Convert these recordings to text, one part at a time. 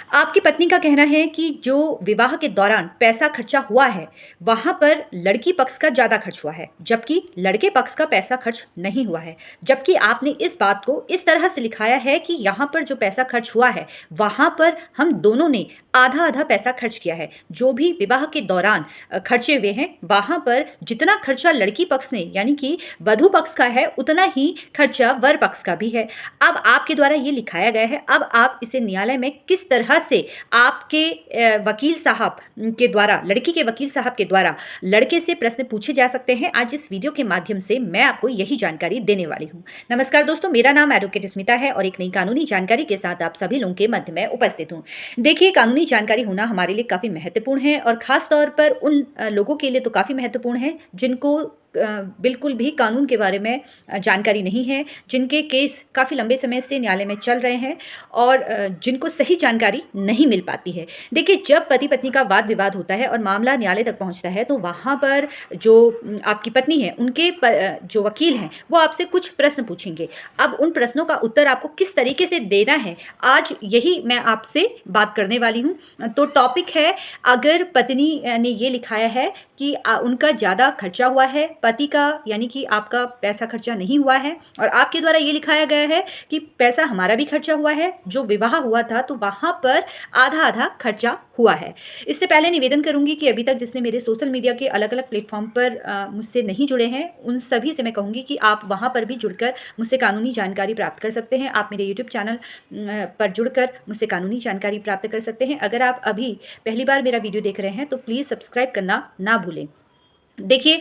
आपकी पत्नी का कहना है कि जो विवाह के दौरान पैसा खर्चा हुआ है, वहाँ पर लड़की पक्ष का ज़्यादा खर्च हुआ है, जबकि लड़के पक्ष का पैसा खर्च नहीं हुआ है। जबकि आपने इस बात को इस तरह से लिखाया है कि यहाँ पर जो पैसा खर्च हुआ है, वहाँ पर हम दोनों ने आधा-आधा पैसा खर्च किया है। जो भी विवाह के दौरान खर्चे हुए हैं, वहाँ पर जितना खर्चा लड़की पक्ष ने यानी कि वधू पक्ष का है, उतना ही खर्चा वर पक्ष का भी है। अब आपके द्वारा ये लिखाया गया है, अब आप इसे न्यायालय में किस तरह से आपके वकील साहब के द्वारा, लड़की के वकील साहब के द्वारा लड़के से प्रश्न पूछे जा सकते हैं, आज इस वीडियो के माध्यम से मैं आपको यही जानकारी देने वाली हूं। नमस्कार दोस्तों, मेरा नाम एडवोकेट स्मिता है और एक नई कानूनी जानकारी के साथ आप सभी लोगों के मध्य में उपस्थित हूं। देखिए, कानूनी जानकारी होना हमारे लिए काफ़ी महत्वपूर्ण है और ख़ास तौर पर उन लोगों के लिए तो काफ़ी महत्वपूर्ण है जिनको बिल्कुल भी कानून के बारे में जानकारी नहीं है, जिनके केस काफ़ी लंबे समय से न्यायालय में चल रहे हैं और जिनको सही जानकारी नहीं मिल पाती है। देखिए, जब पति पत्नी का वाद विवाद होता है और मामला न्यायालय तक पहुंचता है, तो वहाँ पर जो आपकी पत्नी है, उनके जो वकील हैं, वो आपसे कुछ प्रश्न पूछेंगे। अब उन प्रश्नों का उत्तर आपको किस तरीके से देना है, आज यही मैं आपसे बात करने वाली हूँ। तो टॉपिक है, अगर पत्नी ने ये लिखाया है कि उनका ज़्यादा खर्चा हुआ है, पति का यानी कि आपका पैसा खर्चा नहीं हुआ है, और आपके द्वारा ये लिखाया गया है कि पैसा हमारा भी खर्चा हुआ है, जो विवाह हुआ था तो वहाँ पर आधा-आधा खर्चा हुआ है। इससे पहले निवेदन करूँगी कि अभी तक जिसने मेरे सोशल मीडिया के अलग-अलग प्लेटफ़ॉर्म पर मुझसे नहीं जुड़े हैं, उन सभी से मैं कहूँगी कि आप वहाँ पर भी जुड़कर मुझसे कानूनी जानकारी प्राप्त कर सकते हैं। आप मेरे यूट्यूब चैनल पर जुड़कर मुझसे कानूनी जानकारी प्राप्त कर सकते हैं। अगर आप अभी पहली बार मेरा वीडियो देख रहे हैं तो प्लीज़ सब्सक्राइब करना ना भूलें। देखिए,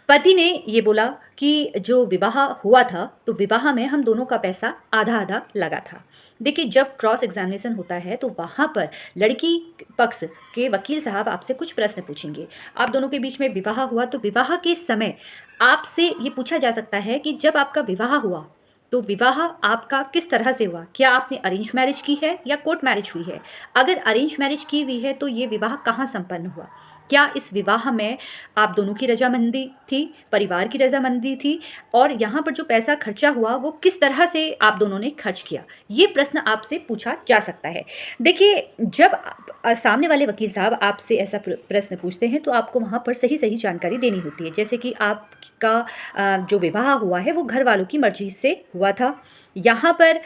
पति ने ये बोला कि जो विवाह हुआ था, तो विवाह में हम दोनों का पैसा आधा-आधा लगा था। देखिए, जब क्रॉस एग्ज़ामिनेशन होता है, तो वहाँ पर लड़की पक्ष के वकील साहब आपसे कुछ प्रश्न पूछेंगे। आप दोनों के बीच में विवाह हुआ, तो विवाह के समय आपसे ये पूछा जा सकता है कि जब आपका विवाह हुआ, तो विवाह आपका किस तरह से हुआ? क्या आपने अरेंज मैरिज की है या कोर्ट मैरिज हुई है? अगर अरेंज मैरिज की हुई है, तो ये विवाह कहाँ संपन्न हुआ? क्या इस विवाह में आप दोनों की रज़ामंदी थी, परिवार की रज़ामंदी थी, और यहाँ पर जो पैसा खर्चा हुआ वो किस तरह से आप दोनों ने खर्च किया? ये प्रश्न आपसे पूछा जा सकता है। देखिए, जब सामने वाले वकील साहब आपसे ऐसा प्रश्न पूछते हैं, तो आपको वहाँ पर सही-सही जानकारी देनी होती है। जैसे कि आपका जो विवाह हुआ है वो घर वालों की मर्ज़ी से हुआ था। यहाँ पर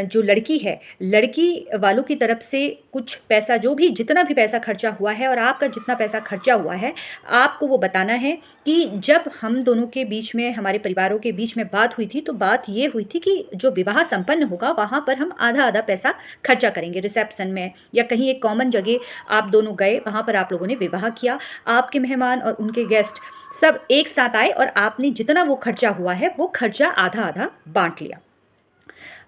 जो लड़की है, लड़की वालों की तरफ से कुछ पैसा, जो भी जितना भी पैसा खर्चा हुआ है और आपका जितना पैसा खर्चा हुआ है, आपको वो बताना है कि जब हम दोनों के बीच में, हमारे परिवारों के बीच में बात हुई थी, तो बात ये हुई थी कि जो विवाह संपन्न होगा वहाँ पर हम आधा-आधा पैसा खर्चा करेंगे। रिसेप्शन में या कहीं एक कॉमन जगह आप दोनों गए, वहाँ पर आप लोगों ने विवाह किया। आपके मेहमान और उनके गेस्ट सब एक साथ आए और आपने जितना वो खर्चा हुआ है, वो खर्चा आधा-आधा बाँट लिया।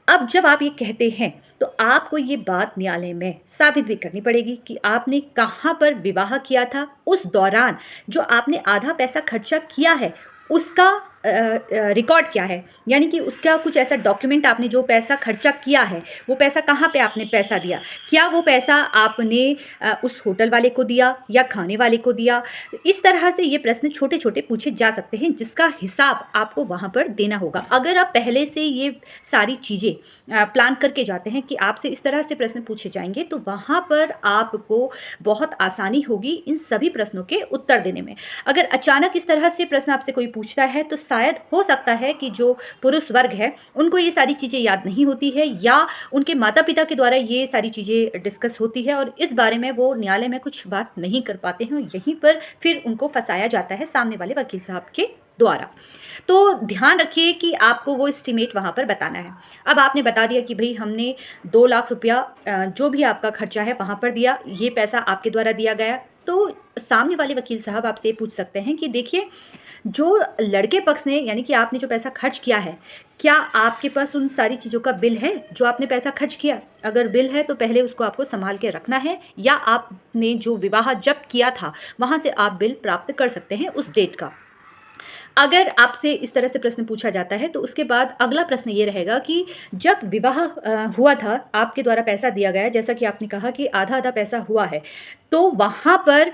अब जब आप ये कहते हैं, तो आपको ये बात न्यायालय में साबित भी करनी पड़ेगी कि आपने कहाँ पर विवाह किया था। उस दौरान जो आपने आधा पैसा खर्चा किया है, उसका रिकॉर्ड क्या है, यानी कि उसका कुछ ऐसा डॉक्यूमेंट, आपने जो पैसा खर्चा किया है वो पैसा कहाँ पे आपने पैसा दिया? क्या वो पैसा आपने उस होटल वाले को दिया या खाने वाले को दिया? इस तरह से ये प्रश्न छोटे-छोटे पूछे जा सकते हैं, जिसका हिसाब आपको वहाँ पर देना होगा। अगर आप पहले से ये सारी चीज़ें प्लान करके जाते हैं कि आपसे इस तरह से प्रश्न पूछे जाएँगे, तो वहाँ पर आपको बहुत आसानी होगी इन सभी प्रश्नों के उत्तर देने में। अगर अचानक इस तरह से प्रश्न आपसे कोई पूछता है, तो शायद हो सकता है कि जो पुरुष वर्ग है, उनको ये सारी चीज़ें याद नहीं होती है, या उनके माता-पिता के द्वारा ये सारी चीज़ें डिस्कस होती है और इस बारे में वो न्यायालय में कुछ बात नहीं कर पाते हैं, और यहीं पर फिर उनको फँसाया जाता है सामने वाले वकील साहब के द्वारा। तो ध्यान रखिए कि आपको वो एस्टीमेट वहाँ पर बताना है। अब आपने बता दिया कि भई हमने 2 लाख रुपया जो भी आपका खर्चा है वहाँ पर दिया, ये पैसा आपके द्वारा दिया गया। तो सामने वाले वकील साहब आपसे ये पूछ सकते हैं कि देखिए, जो लड़के पक्ष ने, यानी कि आपने जो पैसा खर्च किया है, क्या आपके पास उन सारी चीज़ों का बिल है जो आपने पैसा खर्च किया? अगर बिल है तो पहले उसको आपको सँभाल के रखना है, या आपने जो विवाह जब किया था वहाँ से आप बिल प्राप्त कर सकते हैं उस डेट का। अगर आपसे इस तरह से प्रश्न पूछा जाता है, तो उसके बाद अगला प्रश्न ये रहेगा कि जब विवाह हुआ था, आपके द्वारा पैसा दिया गया, जैसा कि आपने कहा कि आधा-आधा पैसा हुआ है, तो वहाँ पर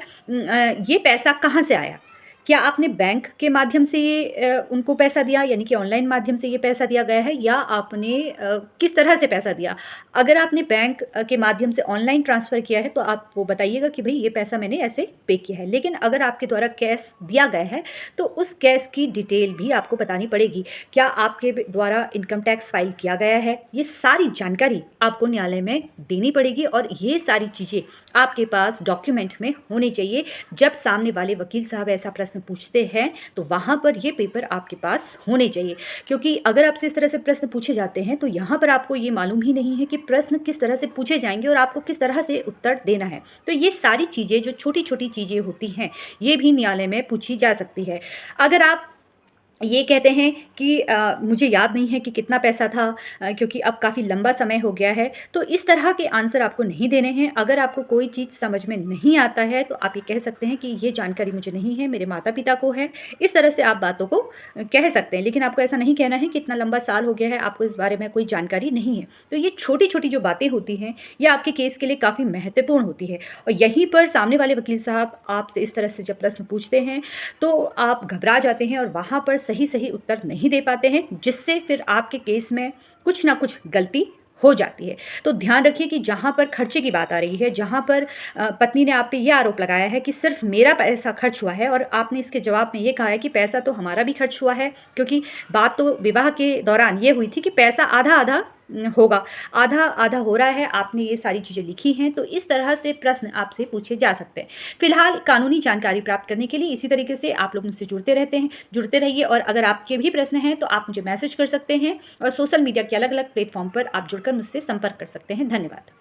ये पैसा कहाँ से आया? क्या आपने बैंक के माध्यम से ये उनको पैसा दिया यानी कि ऑनलाइन माध्यम से ये पैसा दिया गया है या आपने किस तरह से पैसा दिया? अगर आपने बैंक के माध्यम से ऑनलाइन ट्रांसफ़र किया है तो आप वो बताइएगा कि भई ये पैसा मैंने ऐसे पे किया है। लेकिन अगर आपके द्वारा कैश दिया गया है तो उस कैश की डिटेल भी आपको बतानी पड़ेगी। क्या आपके द्वारा इनकम टैक्स फ़ाइल किया गया है? ये सारी जानकारी आपको न्यायालय में देनी पड़ेगी और ये सारी चीज़ें आपके पास डॉक्यूमेंट में होनी चाहिए। जब सामने वाले वकील साहब ऐसा प्रश्न पूछते हैं तो वहाँ पर ये पेपर आपके पास होने चाहिए, क्योंकि अगर आपसे इस तरह से प्रश्न पूछे जाते हैं तो यहाँ पर आपको ये मालूम ही नहीं है कि प्रश्न किस तरह से पूछे जाएंगे और आपको किस तरह से उत्तर देना है। तो ये सारी चीज़ें जो छोटी छोटी चीज़ें होती हैं ये भी न्यायालय में पूछी जा सकती है। अगर आप ये कहते हैं कि मुझे याद नहीं है कि कितना पैसा था, क्योंकि अब काफ़ी लंबा समय हो गया है, तो इस तरह के आंसर आपको नहीं देने हैं। अगर आपको कोई चीज़ समझ में नहीं आता है, तो आप ये कह सकते हैं कि ये जानकारी मुझे नहीं है, मेरे माता-पिता को है। इस तरह से आप बातों को कह सकते हैं, लेकिन आपको ऐसा नहीं कहना है कि इतना लंबा साल हो गया है, आपको इस बारे में कोई जानकारी नहीं है। तो ये छोटी-छोटी जो बातें होती हैं, ये आपके केस के लिए काफ़ी महत्वपूर्ण होती है और यहीं पर सामने वाले वकील साहब आपसे इस तरह से जब प्रश्न पूछते हैं, तो आप घबरा जाते हैं और वहाँ पर सही-सही उत्तर नहीं दे पाते हैं, जिससे फिर आपके केस में कुछ ना कुछ गलती हो जाती है। तो ध्यान रखिए कि जहाँ पर खर्चे की बात आ रही है, जहाँ पर पत्नी ने आप पे ये आरोप लगाया है कि सिर्फ़ मेरा पैसा खर्च हुआ है और आपने इसके जवाब में ये कहा है कि पैसा तो हमारा भी खर्च हुआ है, क्योंकि बात तो विवाह के दौरान ये हुई थी कि पैसा आधा-आधा होगा, आधा-आधा हो रहा है, आपने ये सारी चीज़ें लिखी हैं, तो इस तरह से प्रश्न आपसे पूछे जा सकते हैं। फिलहाल कानूनी जानकारी प्राप्त करने के लिए इसी तरीके से आप लोग मुझसे जुड़ते रहिए और अगर आपके भी प्रश्न हैं, तो आप मुझे मैसेज कर सकते हैं और सोशल मीडिया के अलग-अलग प्लेटफ़ॉर्म पर आप जुड़कर मुझसे संपर्क कर सकते हैं। धन्यवाद।